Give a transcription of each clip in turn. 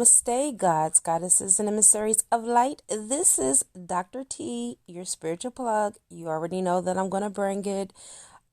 Namaste, gods, goddesses, and emissaries of light. This is Dr. T, your spiritual plug. You already know that I'm going to bring it.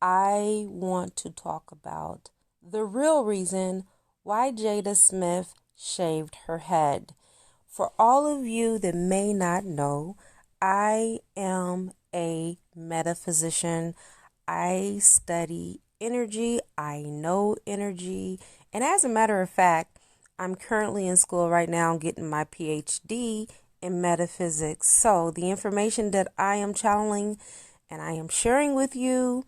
I want to talk about the real reason why Jada Smith shaved her head. For all of you that may not know, I am a metaphysician. I study energy. I know energy. And as a matter of fact, I'm currently in school right now getting my PhD in metaphysics. So the information that I am channeling and I am sharing with you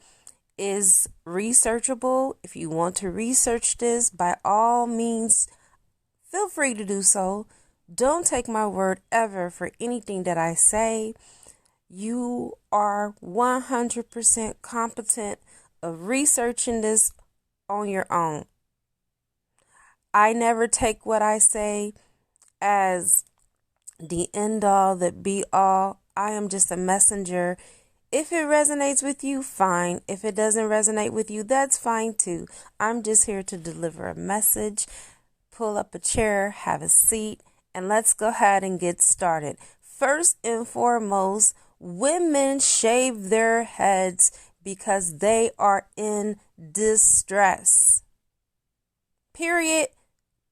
is researchable. If you want to research this, by all means, feel free to do so. Don't take my word ever for anything that I say. You are 100% competent of researching this on your own. I never take what I say as the end all, that be all. I am just a messenger. If it resonates with you, fine. If it doesn't resonate with you, that's fine too. I'm just here to deliver a message. Pull up a chair, have a seat, and let's go ahead and get started. First and foremost, women shave their heads because they are in distress. Period.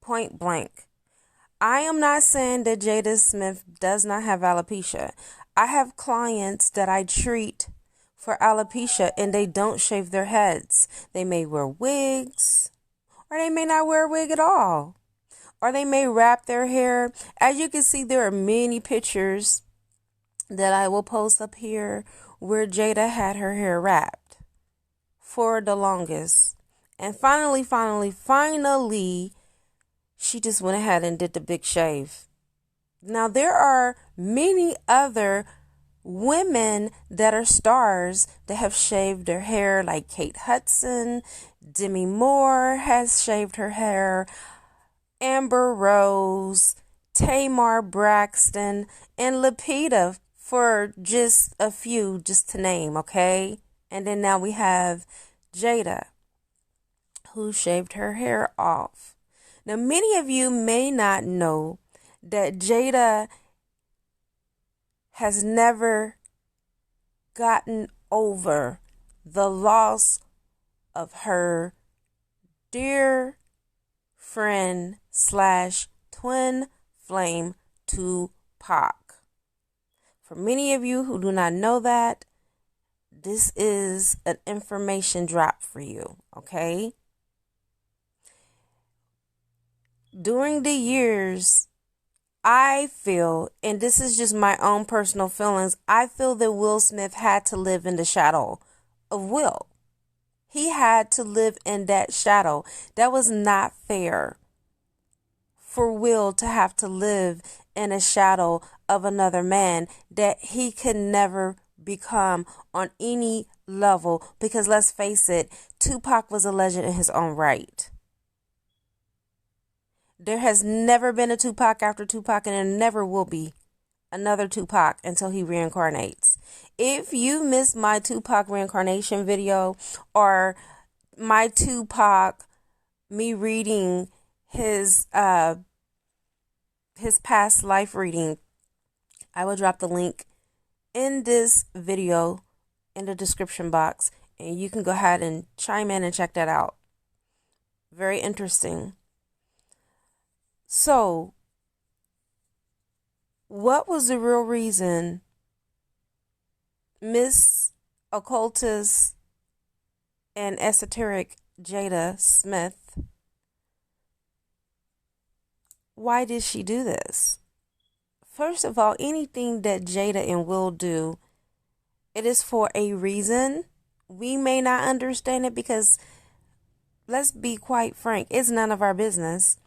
Point blank. I am not saying that Jada Smith does not have alopecia. I have clients that I treat for alopecia and they don't shave their heads. They may wear wigs, or they may not wear a wig at all, or they may wrap their hair. As you can see, there are many pictures that I will post up here where Jada had her hair wrapped for the longest. And finally, she just went ahead and did the big shave. Now, there are many other women that are stars that have shaved their hair, like Kate Hudson, Demi Moore has shaved her hair, Amber Rose, Tamar Braxton, and Lupita, for just a few, just to name, okay? And then now we have Jada, who shaved her hair off. Now, many of you may not know that Jada has never gotten over the loss of her dear friend / twin flame, Tupac. For many of you who do not know that, this is an information drop for you, okay? During the years, I feel, and this is just my own personal feelings, I feel that Will Smith had to live in the shadow of Will. He had to live in that shadow. That was not fair for Will to have to live in a shadow of another man that he could never become on any level, because let's face it, Tupac was a legend in his own right. There has never been a Tupac after Tupac, and there never will be another Tupac until he reincarnates. If you missed my Tupac reincarnation video, or my Tupac, me reading his past life reading, I will drop the link in this video in the description box, and you can go ahead and chime in and check that out. Very interesting. So, what was the real reason Miss Occultist and Esoteric Jada Smith, why did she do this? First of all, anything that Jada and Will do, it is for a reason. We may not understand it because, let's be quite frank, it's none of our business.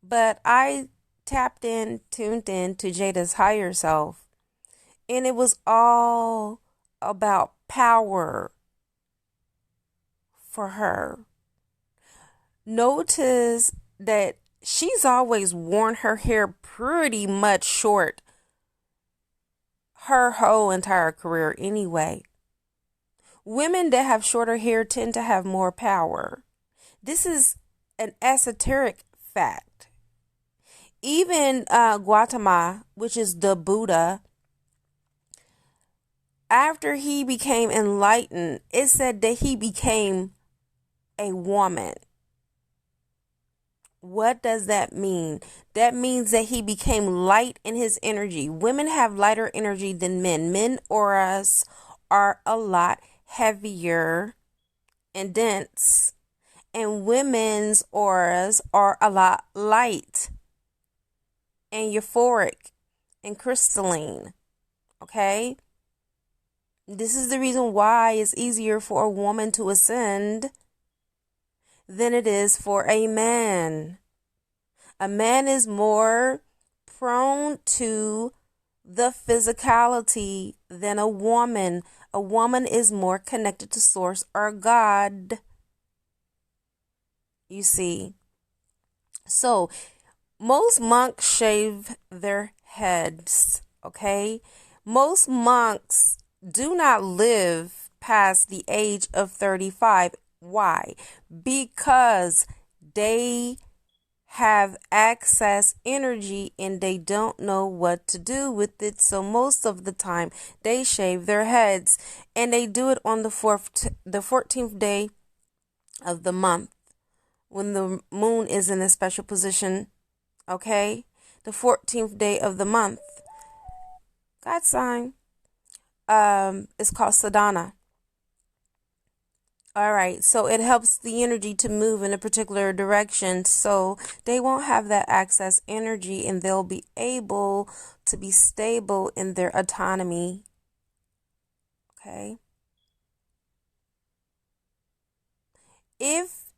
But I tuned in to Jada's higher self, and it was all about power for her. Notice that she's always worn her hair pretty much short her whole entire career anyway. Women that have shorter hair tend to have more power. This is an esoteric fact. Even Gautama, which is the Buddha, after he became enlightened, it said that he became a woman. What does that mean? That means that he became light in his energy. Women have lighter energy than men. Men auras are a lot heavier and dense, and women's auras are a lot light and euphoric and crystalline. Okay? This is the reason why it's easier for a woman to ascend than it is for a man. A man is more prone to the physicality than a woman. A woman is more connected to source or God. You see. So, most monks shave their heads, okay? Most monks do not live past the age of 35. Why? Because they have excess energy and they don't know what to do with it. So most of the time they shave their heads, and they do it on the 14th day of the month when the moon is in a special position. Okay? The 14th day of the month. God sign. It's called sadhana. All right, so it helps the energy to move in a particular direction, so they won't have that excess energy, and they'll be able to be stable in their autonomy. Okay? If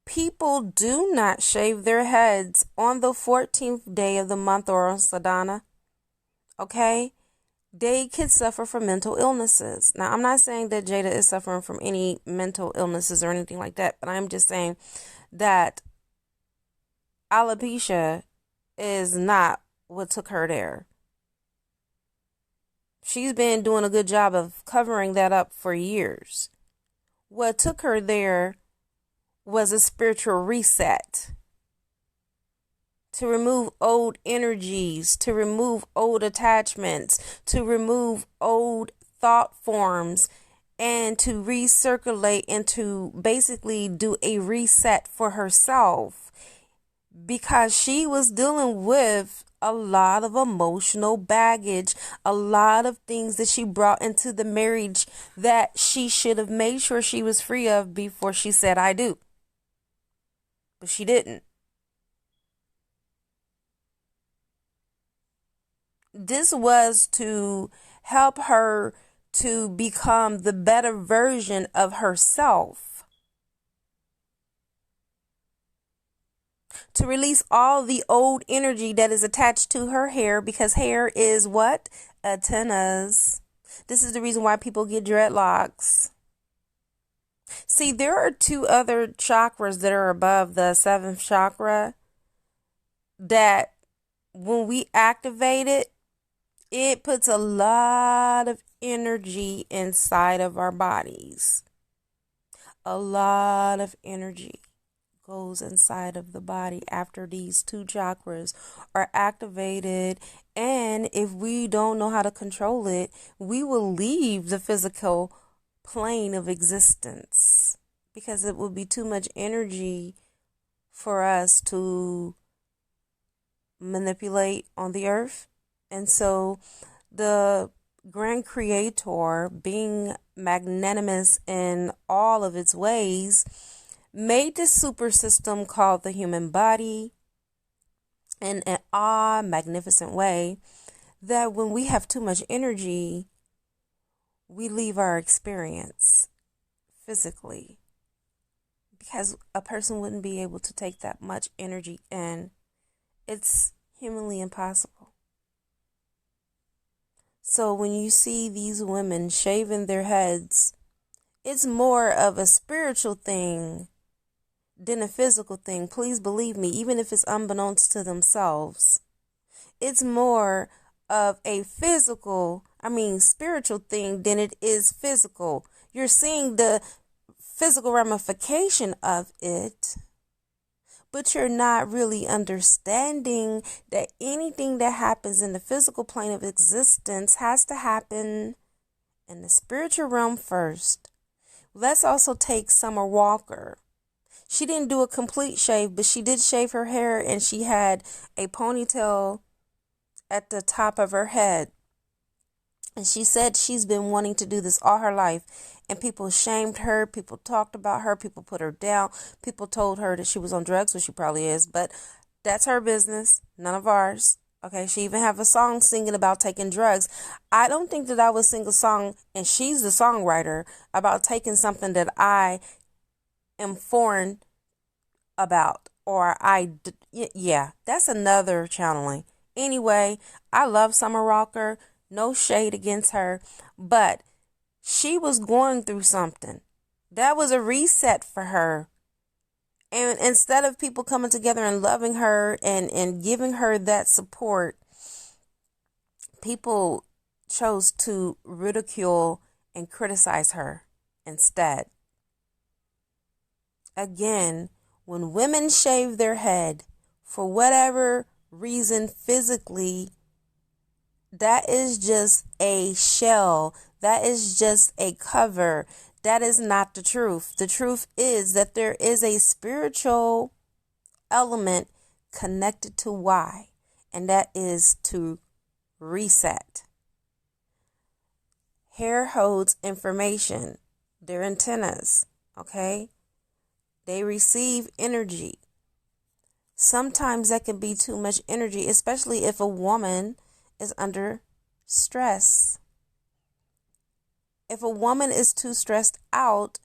people do not shave their heads on the 14th day of the month or on sadhana, okay, they could suffer from mental illnesses. Now, I'm not saying that Jada is suffering from any mental illnesses or anything like that, but I'm just saying that alopecia is not what took her there. She's been doing a good job of covering that up for years. What took her there was a spiritual reset. To remove old energies, to remove old attachments, to remove old thought forms, and to recirculate and to basically do a reset for herself, because she was dealing with a lot of emotional baggage, a lot of things that she brought into the marriage that she should have made sure she was free of before she said I do. But she didn't. This was to help her to become the better version of herself. To release all the old energy that is attached to her hair, because hair is what? Antennas. This is the reason why people get dreadlocks. See, there are two other chakras that are above the 7th chakra that when we activate it, it puts a lot of energy inside of our bodies. A lot of energy goes inside of the body after these two chakras are activated. And if we don't know how to control it, we will leave the physical plane of existence, because it will be too much energy for us to manipulate on the earth. And so the Grand Creator, being magnanimous in all of its ways, made this super system called the human body in an magnificent way that when we have too much energy, we leave our experience physically, because a person wouldn't be able to take that much energy in. It's humanly impossible. So when you see these women shaving their heads, it's more of a spiritual thing than a physical thing. Please believe me, even if it's unbeknownst to themselves. It's more of a spiritual thing than it is physical. You're seeing the physical ramification of it, but you're not really understanding that anything that happens in the physical plane of existence has to happen in the spiritual realm first. Let's also take Summer Walker. She didn't do a complete shave, but she did shave her hair, and she had a ponytail at the top of her head. And she said she's been wanting to do this all her life. And people shamed her. People talked about her. People put her down. People told her that she was on drugs, which she probably is. But that's her business. None of ours. Okay, she even have a song singing about taking drugs. I don't think that I would sing a song, and she's the songwriter, about taking something that I am foreign about. Yeah, that's another channeling. Anyway, I love Summer Walker. No shade against her, but she was going through something. That was a reset for her. And instead of people coming together and loving her and giving her that support, people chose to ridicule and criticize her instead. Again, when women shave their head for whatever reason physically, that is just a shell. That is just a cover. That is not the truth. The truth is that there is a spiritual element connected to why, and that is to reset. Hair holds information. They're antennas, okay? They receive energy. Sometimes that can be too much energy, especially if a woman is under stress. If a woman is too stressed out,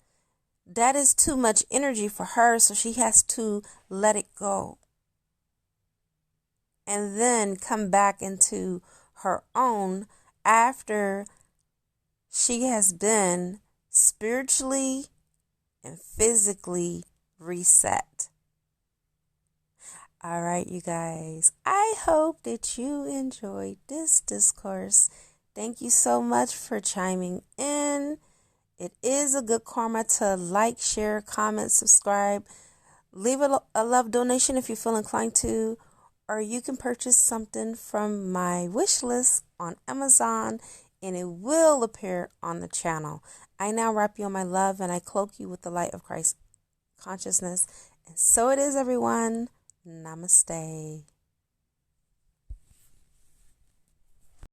that is too much energy for her, so she has to let it go. And then come back into her own after she has been spiritually and physically reset. All right, you guys, I hope that you enjoyed this discourse. Thank you so much for chiming in. It is a good karma to like, share, comment, subscribe. Leave a love donation if you feel inclined to, or you can purchase something from my wish list on Amazon, and it will appear on the channel. I now wrap you in my love, and I cloak you with the light of Christ consciousness. And so it is, everyone. Namaste.